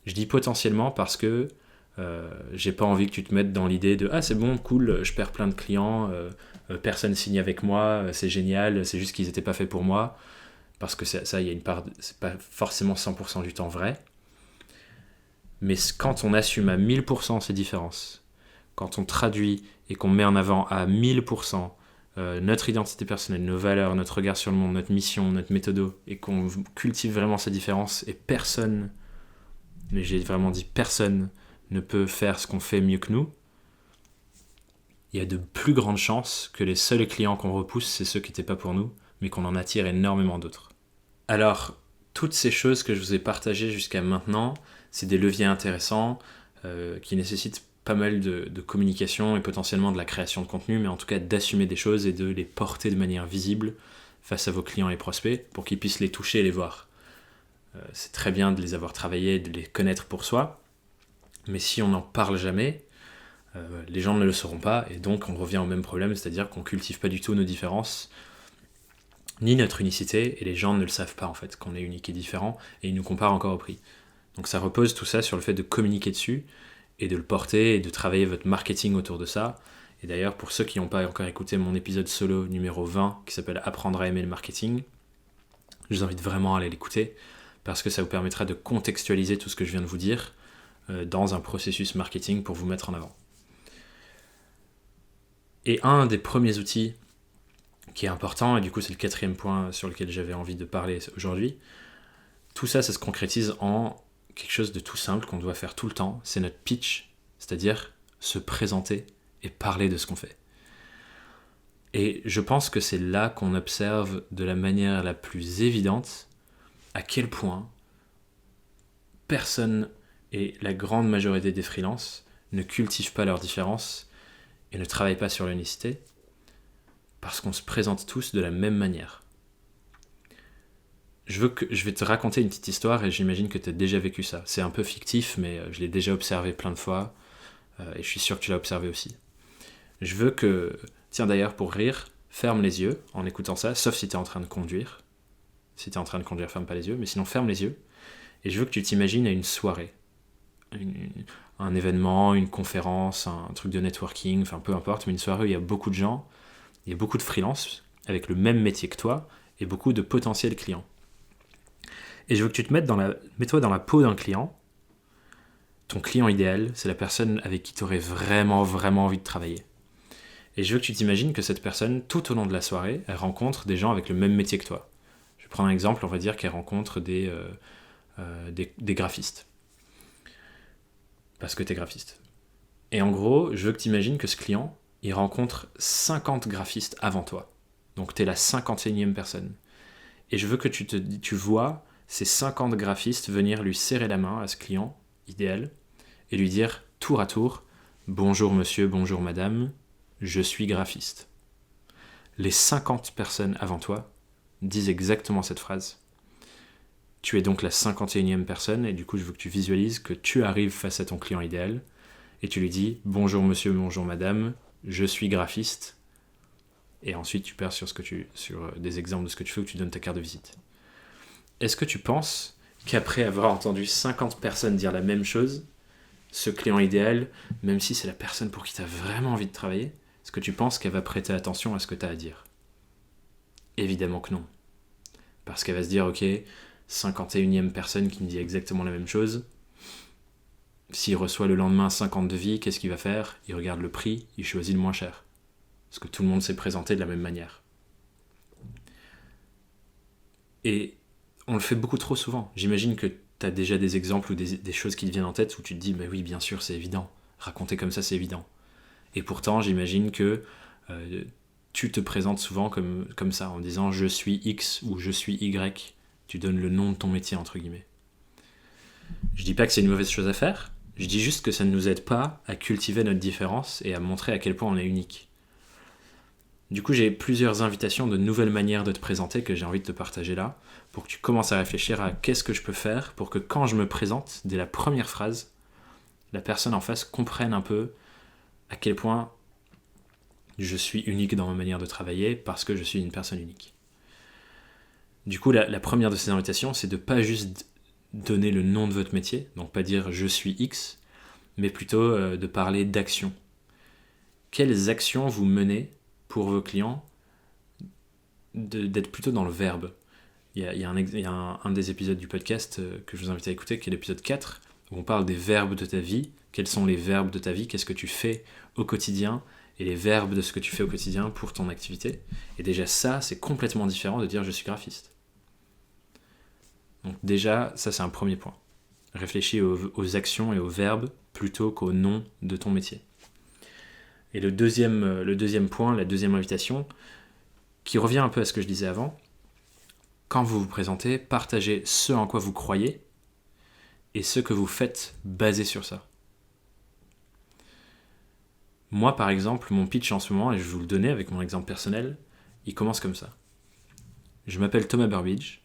Je dis potentiellement parce que j'ai pas envie que tu te mettes dans l'idée de c'est bon, cool, je perds plein de clients, personne signe avec moi, c'est génial, c'est juste qu'ils étaient pas faits pour moi, parce que ça, il y a une part, c'est pas forcément 100% du temps vrai. Mais quand on assume à 1000% ces différences, quand on traduit et qu'on met en avant à 1000% notre identité personnelle, nos valeurs, notre regard sur le monde, notre mission, notre méthode, et qu'on cultive vraiment ces différences, et personne, mais j'ai vraiment dit personne, ne peut faire ce qu'on fait mieux que nous, il y a de plus grandes chances que les seuls clients qu'on repousse, c'est ceux qui n'étaient pas pour nous, mais qu'on en attire énormément d'autres. Alors, toutes ces choses que je vous ai partagées jusqu'à maintenant, c'est des leviers intéressants qui nécessitent pas mal de communication et potentiellement de la création de contenu, mais en tout cas d'assumer des choses et de les porter de manière visible face à vos clients et prospects pour qu'ils puissent les toucher et les voir. C'est très bien de les avoir travaillés, de les connaître pour soi, mais si on n'en parle jamais, les gens ne le sauront pas, et donc on revient au même problème, c'est-à-dire qu'on ne cultive pas du tout nos différences, ni notre unicité, et les gens ne le savent pas en fait, qu'on est unique et différent, et ils nous comparent encore au prix. Donc ça repose tout ça sur le fait de communiquer dessus, et de le porter, et de travailler votre marketing autour de ça. Et d'ailleurs, pour ceux qui n'ont pas encore écouté mon épisode solo numéro 20, qui s'appelle « Apprendre à aimer le marketing », je vous invite vraiment à aller l'écouter, parce que ça vous permettra de contextualiser tout ce que je viens de vous dire dans un processus marketing pour vous mettre en avant. Et un des premiers outils qui est important, et du coup c'est le 4e point sur lequel j'avais envie de parler aujourd'hui, tout ça, ça se concrétise en quelque chose de tout simple qu'on doit faire tout le temps, c'est notre pitch, c'est-à-dire se présenter et parler de ce qu'on fait. Et je pense que c'est là qu'on observe de la manière la plus évidente à quel point personne et la grande majorité des freelances ne cultivent pas leurs différences et ne travaillent pas sur l'unicité parce qu'on se présente tous de la même manière. Je vais te raconter une petite histoire et j'imagine que tu as déjà vécu ça. C'est un peu fictif, mais je l'ai déjà observé plein de fois et je suis sûr que tu l'as observé aussi. Je veux que, tiens d'ailleurs pour rire, ferme les yeux en écoutant ça, sauf si tu es en train de conduire. Si tu es en train de conduire, ferme pas les yeux, mais sinon ferme les yeux. Et je veux que tu t'imagines à une soirée, un événement, une conférence, un truc de networking, enfin peu importe, mais une soirée où il y a beaucoup de gens, il y a beaucoup de freelance avec le même métier que toi et beaucoup de potentiels clients. Et je veux que tu te mettes mets-toi dans la peau d'un client. Ton client idéal, c'est la personne avec qui tu aurais vraiment, vraiment envie de travailler. Et je veux que tu t'imagines que cette personne, tout au long de la soirée, elle rencontre des gens avec le même métier que toi. Je vais prendre un exemple, on va dire qu'elle rencontre des graphistes. Parce que tu es graphiste. Et en gros, je veux que tu imagines que ce client, il rencontre 50 graphistes avant toi. Donc tu es la 51e personne. Et je veux que tu vois ces 50 graphistes venir lui serrer la main à ce client idéal et lui dire tour à tour « Bonjour monsieur, bonjour madame, je suis graphiste ». Les 50 personnes avant toi disent exactement cette phrase. Tu es donc la 51e personne, et du coup, je veux que tu visualises que tu arrives face à ton client idéal, et tu lui dis « Bonjour monsieur, bonjour madame, je suis graphiste », et ensuite tu pars sur des exemples de ce que tu fais, où tu donnes ta carte de visite. Est-ce que tu penses qu'après avoir entendu 50 personnes dire la même chose, ce client idéal, même si c'est la personne pour qui tu as vraiment envie de travailler, est-ce que tu penses qu'elle va prêter attention à ce que tu as à dire ? Évidemment que non. Parce qu'elle va se dire « Ok, 51e personne qui me dit exactement la même chose. S'il reçoit le lendemain 50 devis, qu'est-ce qu'il va faire ? Il regarde le prix, il choisit le moins cher. » Parce que tout le monde s'est présenté de la même manière. Et on le fait beaucoup trop souvent. J'imagine que tu as déjà des exemples ou des choses qui te viennent en tête où tu te dis « Mais oui, bien sûr, c'est évident. Raconter comme ça, c'est évident. » Et pourtant, j'imagine que tu te présentes souvent comme ça, en disant « Je suis X » ou « Je suis Y ». Tu donnes le nom de ton métier, entre guillemets. Je dis pas que c'est une mauvaise chose à faire, je dis juste que ça ne nous aide pas à cultiver notre différence et à montrer à quel point on est unique. Du coup, j'ai plusieurs invitations de nouvelles manières de te présenter que j'ai envie de te partager là, pour que tu commences à réfléchir à qu'est-ce que je peux faire pour que quand je me présente, dès la première phrase, la personne en face comprenne un peu à quel point je suis unique dans ma manière de travailler parce que je suis une personne unique. Du coup, la première de ces invitations, c'est de pas juste donner le nom de votre métier, donc pas dire « je suis X », mais plutôt de parler d'actions. Quelles actions vous menez pour vos clients, d'être plutôt dans le verbe. Il y a un des épisodes du podcast que je vous invite à écouter, qui est l'épisode 4, où on parle des verbes de ta vie. Quels sont les verbes de ta vie ? Qu'est-ce que tu fais au quotidien ? Et les verbes de ce que tu fais au quotidien pour ton activité. Et déjà ça, c'est complètement différent de dire « je suis graphiste ». Donc déjà, ça c'est un premier point. Réfléchis aux actions et aux verbes plutôt qu'au nom de ton métier. Et le deuxième point, la deuxième invitation, qui revient un peu à ce que je disais avant, quand vous vous présentez, partagez ce en quoi vous croyez et ce que vous faites basé sur ça. Moi, par exemple, mon pitch en ce moment, et je vais vous le donner avec mon exemple personnel, il commence comme ça. Je m'appelle Thomas Burbidge,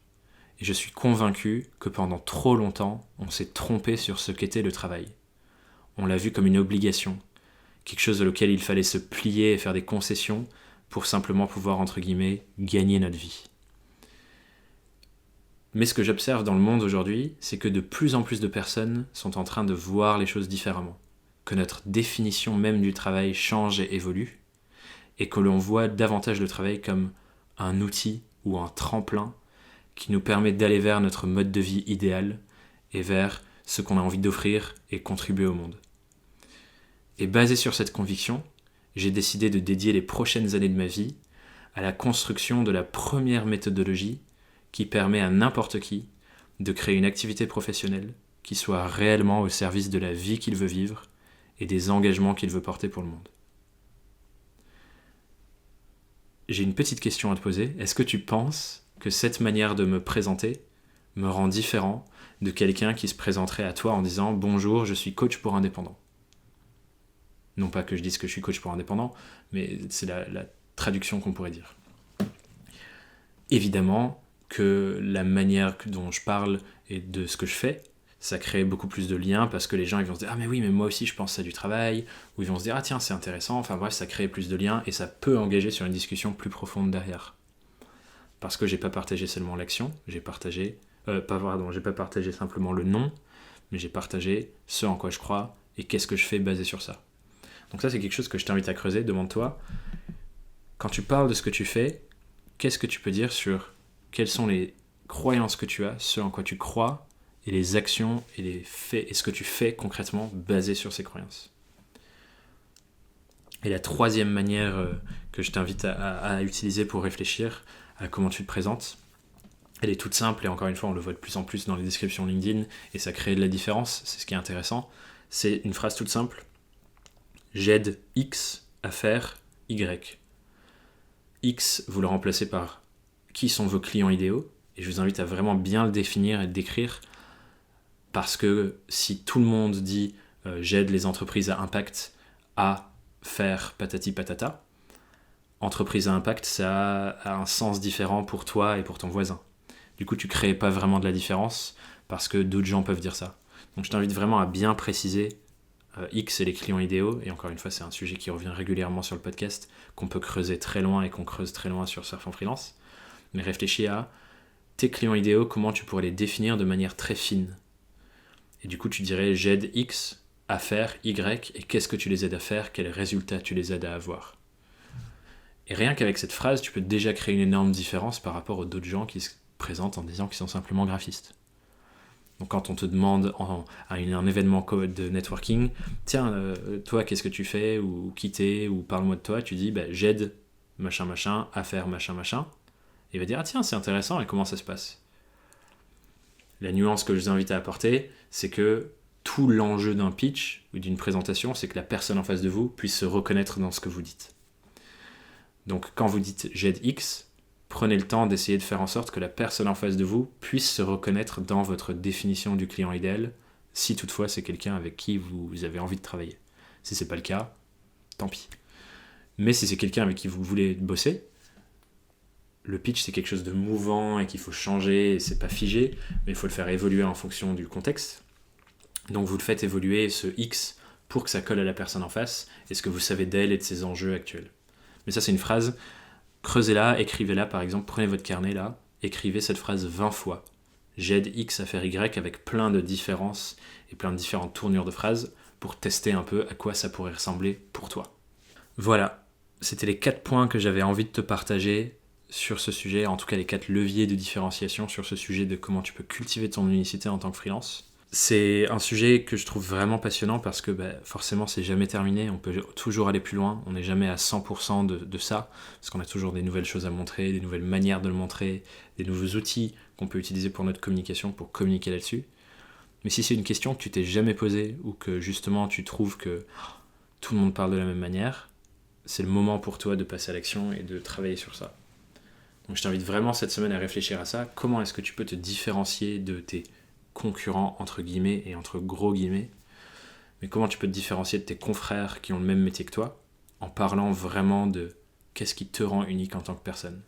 et je suis convaincu que pendant trop longtemps, on s'est trompé sur ce qu'était le travail. On l'a vu comme une obligation, quelque chose auquel il fallait se plier et faire des concessions pour simplement pouvoir, entre guillemets, gagner notre vie. Mais ce que j'observe dans le monde aujourd'hui, c'est que de plus en plus de personnes sont en train de voir les choses différemment, que notre définition même du travail change et évolue, et que l'on voit davantage le travail comme un outil ou un tremplin qui nous permet d'aller vers notre mode de vie idéal et vers ce qu'on a envie d'offrir et contribuer au monde. Et basé sur cette conviction, j'ai décidé de dédier les prochaines années de ma vie à la construction de la première méthodologie qui permet à n'importe qui de créer une activité professionnelle qui soit réellement au service de la vie qu'il veut vivre et des engagements qu'il veut porter pour le monde. J'ai une petite question à te poser. Est-ce que tu penses que cette manière de me présenter me rend différent de quelqu'un qui se présenterait à toi en disant « Bonjour, je suis coach pour indépendants ». Non pas que je dise que je suis coach pour indépendants, mais c'est la traduction qu'on pourrait dire. Évidemment que la manière dont je parle et de ce que je fais, ça crée beaucoup plus de liens parce que les gens ils vont se dire « Ah mais oui, mais moi aussi je pense à du travail » ou ils vont se dire « Ah tiens, c'est intéressant ». Enfin bref, ça crée plus de liens et ça peut engager sur une discussion plus profonde derrière. Parce que j'ai pas partagé seulement l'action, j'ai pas partagé simplement le nom, mais j'ai partagé ce en quoi je crois et qu'est-ce que je fais basé sur ça. Donc ça, c'est quelque chose que je t'invite à creuser. Demande-toi, quand tu parles de ce que tu fais, qu'est-ce que tu peux dire sur quelles sont les croyances que tu as, ce en quoi tu crois, et les actions et les faits, et ce que tu fais concrètement basé sur ces croyances. Et la troisième manière que je t'invite à utiliser pour réfléchir à comment tu te présentes, elle est toute simple, et encore une fois, on le voit de plus en plus dans les descriptions LinkedIn, et ça crée de la différence, c'est ce qui est intéressant. C'est une phrase toute simple. J'aide X à faire Y. X, vous le remplacez par qui sont vos clients idéaux, et je vous invite à vraiment bien le définir et le décrire, parce que si tout le monde dit j'aide les entreprises à impact à faire patati patata, entreprise à impact, ça a un sens différent pour toi et pour ton voisin. Du coup, tu crées pas vraiment de la différence parce que d'autres gens peuvent dire ça. Donc je t'invite vraiment à bien préciser X et les clients idéaux, et encore une fois c'est un sujet qui revient régulièrement sur le podcast, qu'on peut creuser très loin et qu'on creuse très loin sur Surf en Freelance, mais réfléchis à tes clients idéaux, comment tu pourrais les définir de manière très fine. Et du coup tu dirais j'aide X à faire Y, et qu'est-ce que tu les aides à faire, quels résultats tu les aides à avoir. Et rien qu'avec cette phrase, tu peux déjà créer une énorme différence par rapport aux d'autres gens qui se présentent en disant qu'ils sont simplement graphistes. Donc quand on te demande à un événement de networking, tiens, toi qu'est-ce que tu fais, ou qui t'es, ou parle-moi de toi, tu dis j'aide machin machin à faire machin machin. Et il va dire ah tiens c'est intéressant, et comment ça se passe. La nuance que je vous invite à apporter, c'est que tout l'enjeu d'un pitch ou d'une présentation, c'est que la personne en face de vous puisse se reconnaître dans ce que vous dites. Donc quand vous dites j'aide X, prenez le temps d'essayer de faire en sorte que la personne en face de vous puisse se reconnaître dans votre définition du client idéal, si toutefois c'est quelqu'un avec qui vous avez envie de travailler. Si c'est pas le cas, tant pis. Mais si c'est quelqu'un avec qui vous voulez bosser, le pitch c'est quelque chose de mouvant et qu'il faut changer, et c'est pas figé, mais il faut le faire évoluer en fonction du contexte. Donc vous le faites évoluer ce X pour que ça colle à la personne en face et ce que vous savez d'elle et de ses enjeux actuels. Mais ça c'est une phrase. Creusez-la, écrivez-la par exemple, prenez votre carnet là, écrivez cette phrase 20 fois. J'aide X à faire Y, avec plein de différences et plein de différentes tournures de phrases pour tester un peu à quoi ça pourrait ressembler pour toi. Voilà, c'était les 4 points que j'avais envie de te partager sur ce sujet, en tout cas les 4 leviers de différenciation sur ce sujet de comment tu peux cultiver ton unicité en tant que freelance. C'est un sujet que je trouve vraiment passionnant parce que forcément c'est jamais terminé, on peut toujours aller plus loin, on n'est jamais à 100% de ça, parce qu'on a toujours des nouvelles choses à montrer, des nouvelles manières de le montrer, des nouveaux outils qu'on peut utiliser pour notre communication, pour communiquer là-dessus. Mais si c'est une question que tu t'es jamais posée, ou que justement tu trouves que tout le monde parle de la même manière, c'est le moment pour toi de passer à l'action et de travailler sur ça. Donc je t'invite vraiment cette semaine à réfléchir à ça, comment est-ce que tu peux te différencier de tes concurrents entre guillemets et entre gros guillemets, mais comment tu peux te différencier de tes confrères qui ont le même métier que toi en parlant vraiment de qu'est-ce qui te rend unique en tant que personne,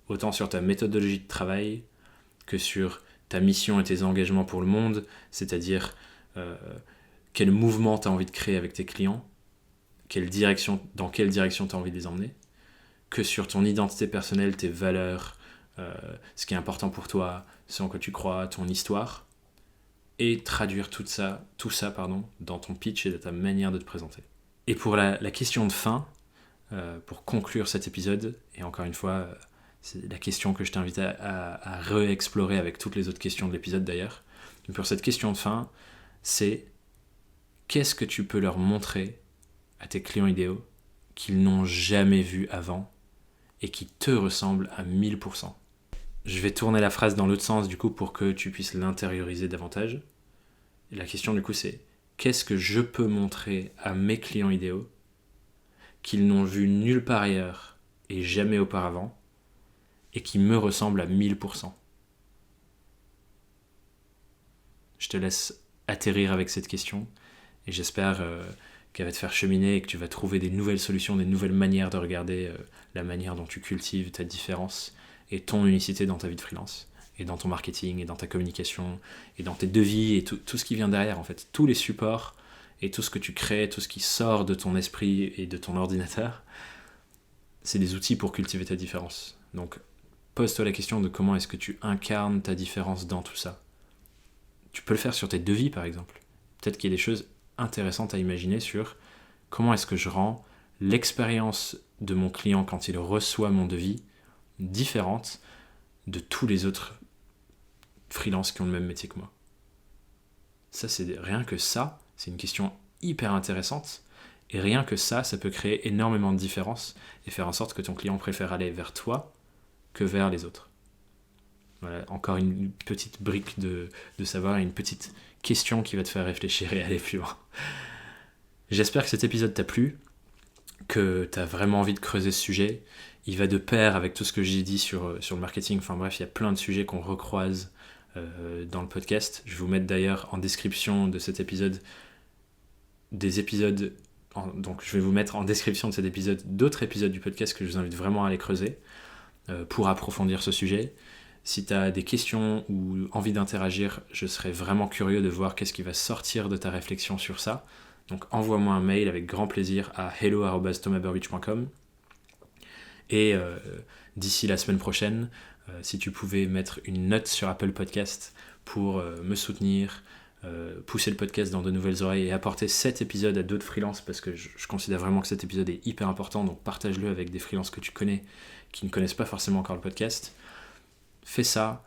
autant sur ta méthodologie de travail que sur ta mission et tes engagements pour le monde, c'est-à-dire quel mouvement tu as envie de créer avec tes clients, dans quelle direction tu as envie de les emmener, que sur ton identité personnelle, tes valeurs, ce qui est important pour toi, ce en quoi tu crois, ton histoire, et traduire tout ça dans ton pitch et dans ta manière de te présenter. Et pour la question de fin, pour conclure cet épisode, et encore une fois, c'est la question que je t'invite à réexplorer avec toutes les autres questions de l'épisode d'ailleurs. Donc pour cette question de fin, c'est qu'est-ce que tu peux leur montrer à tes clients idéaux qu'ils n'ont jamais vu avant et qui te ressemblent à 1000%. Je vais tourner la phrase dans l'autre sens du coup pour que tu puisses l'intérioriser davantage. Et la question du coup c'est qu'est-ce que je peux montrer à mes clients idéaux qu'ils n'ont vu nulle part ailleurs et jamais auparavant et qui me ressemblent à 1000%. Je te laisse atterrir avec cette question et j'espère qu'elle va te faire cheminer et que tu vas trouver des nouvelles solutions, des nouvelles manières de regarder la manière dont tu cultives ta différence et ton unicité dans ta vie de freelance, et dans ton marketing, et dans ta communication, et dans tes devis, et tout ce qui vient derrière en fait. Tous les supports, et tout ce que tu crées, tout ce qui sort de ton esprit et de ton ordinateur, c'est des outils pour cultiver ta différence. Donc pose-toi la question de comment est-ce que tu incarnes ta différence dans tout ça. Tu peux le faire sur tes devis par exemple. Peut-être qu'il y a des choses intéressantes à imaginer sur comment est-ce que je rends l'expérience de mon client quand il reçoit mon devis différente de tous les autres freelances qui ont le même métier que moi. Ça, c'est une question hyper intéressante, et rien que ça peut créer énormément de différences et faire en sorte que ton client préfère aller vers toi que vers les autres. Voilà, encore une petite brique de savoir et une petite question qui va te faire réfléchir et aller plus loin. J'espère que cet épisode t'a plu, que tu as vraiment envie de creuser ce sujet. Il va de pair avec tout ce que j'ai dit sur le marketing. Enfin bref, il y a plein de sujets qu'on recroise dans le podcast. Je vais vous mettre d'ailleurs en description de cet épisode des épisodes. Donc je vais vous mettre en description de cet épisode d'autres épisodes du podcast que je vous invite vraiment à aller creuser pour approfondir ce sujet. Si tu as des questions ou envie d'interagir, je serais vraiment curieux de voir qu'est-ce qui va sortir de ta réflexion sur ça. Donc envoie-moi un mail avec grand plaisir à hello@thomasburbidge.com. Et d'ici la semaine prochaine, si tu pouvais mettre une note sur Apple Podcast pour me soutenir, pousser le podcast dans de nouvelles oreilles et apporter cet épisode à d'autres freelances, parce que je considère vraiment que cet épisode est hyper important, donc partage-le avec des freelances que tu connais, qui ne connaissent pas forcément encore le podcast. Fais ça,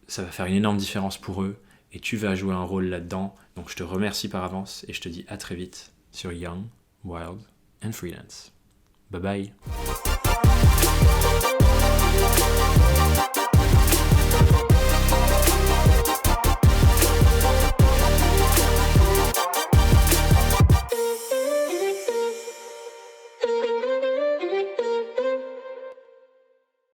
ça va faire une énorme différence pour eux, et tu vas jouer un rôle là-dedans. Donc je te remercie par avance, et je te dis à très vite sur Young, Wild and Freelance. Bye bye.